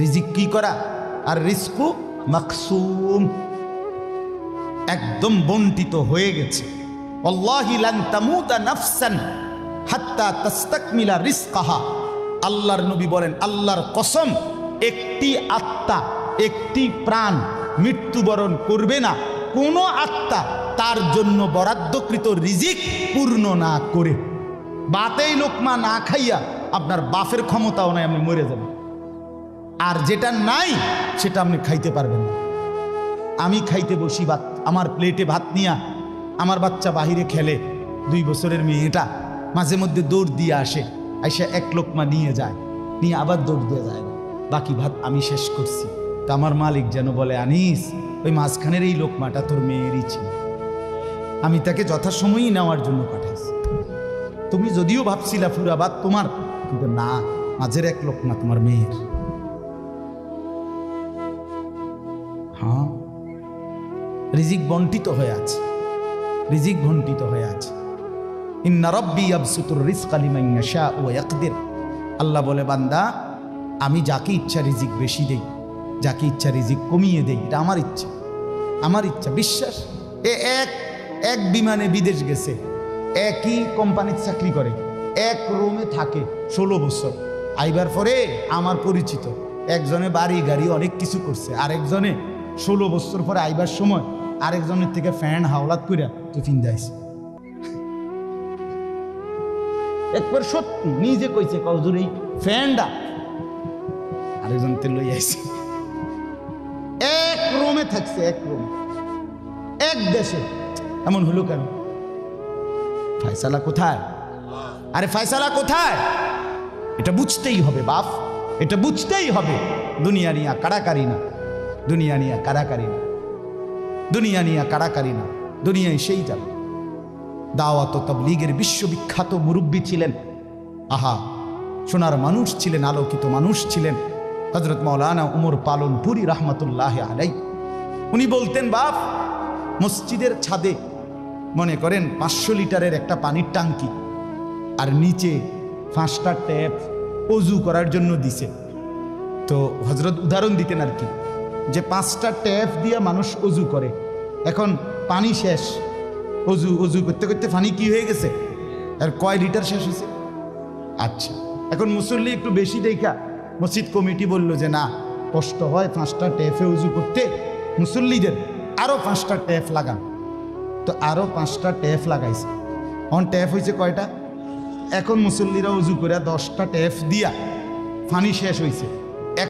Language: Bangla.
রিজিক কি করা? আর রিজকু মাকসুম, একদম বন্টিত হয়ে গেছে। আল্লাহি লান তামুতা নাফসান হাত্তা তাস্তাকমিলা রিজকাহা। আল্লাহর নবী বলেন, আল্লাহর কসম, একটি আত্মা, একটি প্রাণ মৃত্যুবরণ করবে না কোনো আত্মা তার জন্য বরাদ্দকৃত রিজিক পূর্ণ না করে। বাতেই লোকমা না খাইয়া আপনার বাপের ক্ষমতাও নাই, আপনি মরে যাবেন। আর যেটা নাই সেটা আপনি খাইতে পারবেন না। আমি খাইতে বসি ভাত, আমার প্লেটে ভাত নিয়া আমার বাচ্চা বাহিরে খেলে, 2 বছরের মেয়েটা মাঝে মধ্যে দৌড় দিয়ে আসে, আইসা এক লোকমা নিয়ে যায়, নিয়ে আবার দৌড় দিয়ে যায়, বাকি ভাত আমি শেষ করছি। তা আমার মালিক যেন বলে, আনিস, ওই মাঝখানের এই লোকমাটা তোর মেয়েরই ছিল, আমি তাকে যথাসময়ই নেওয়ার জন্য পাঠাইছি। তুমি যদিও ভাবছিলা পুরা ভাত তোমার, কিন্তু না, মাঝের এক লোকমা তোমার মেয়ের। হ্যাঁ, রিজিক বন্টিত হয়ে আছে, রিজিক বন্টিত হয়ে আছে। ইন্না রাব্বি ইয়াবসুতুর রিজকা লিমান ইয়াশা ওয়া ইয়াকদির। আল্লাহ বলে, বান্দা, আমি যাকে ইচ্ছা রিজিক বেশি দেই, যাকে ইচ্ছা রিজিক কমিয়ে দেই, এটা আমার ইচ্ছা, আমার ইচ্ছা। বিশ্বাস, এক বিমানে বিদেশ গেছে, একই কোম্পানিতে চাকরি করে, এক রুমে থাকে 16 বছর। আইবার পরে আমার পরিচিত একজনে বাড়ি গাড়ি অনেক কিছু করছে, আরেকজনে 16 বছর পরে আইবার সময় আরেকজনের থেকে ফ্যান হাওলাত কইরা টিফিন দেয়ছে। একবার সত্যি নিজে কইছে, কজুর এই ফ্যানটা আরেকজন তে লই আইছে। এক রুমে থাকছে, এক রুম, এক দেশে। এমন হলো কেন? ফায়সালা কোথায়? আরে ফায়সালা কোথায়? এটা বুঝতেই হবে বাপ, এটা বুঝতেই হবে। দুনিয়া নিয়া কাড়াকাড়ি না, দুনিয়া নিয়া কাড়াকাড়ি না, দুনিয়া নিয়া কাড়াকাড়ি না, দুনিয়ায় সেই যাবে। দাওয়াত ও তাবলীগের বিশ্ববিখ্যাত মুরব্বী ছিলেন, আহা, সোনার মানুষ ছিলেন, আলোকিত মানুষ ছিলেন হযরত মাওলানা উমর পালনপুরি রাহমাতুল্লাহ আলাইহি। উনি বলতেন, বাপ, মসজিদের ছাদে মনে করেন 500 লিটারের একটা পানির টাঙ্কি, আর নিচে 5টা ট্যাপ অজু করার জন্য দিছে। তো হযরত উদাহরণ দিতেন আর কি, যে 5টা ট্যাপ দিয়ে মানুষ অজু করে, এখন পানি শেষ, অজু করতে করতে পানি কি হয়ে গেছে, আর কয় লিটার শেষ হয়েছে। আচ্ছা, এখন মুসল্লি একটু বেশি দেখা মসজিদ কমিটি বলল যে না, কষ্ট হয় 5টা ট্যাপে অজু করতে, মুসল্লিদের আরো 5টা ট্যাপ লাগান। তো আরো 5টা ট্যাপ লাগাইছে। এখন ট্যাপ হয়েছে কয়টা? এখন মুসল্লিরা অজু করে 10টা ট্যাপ দিয়া পানি শেষ হয়েছে।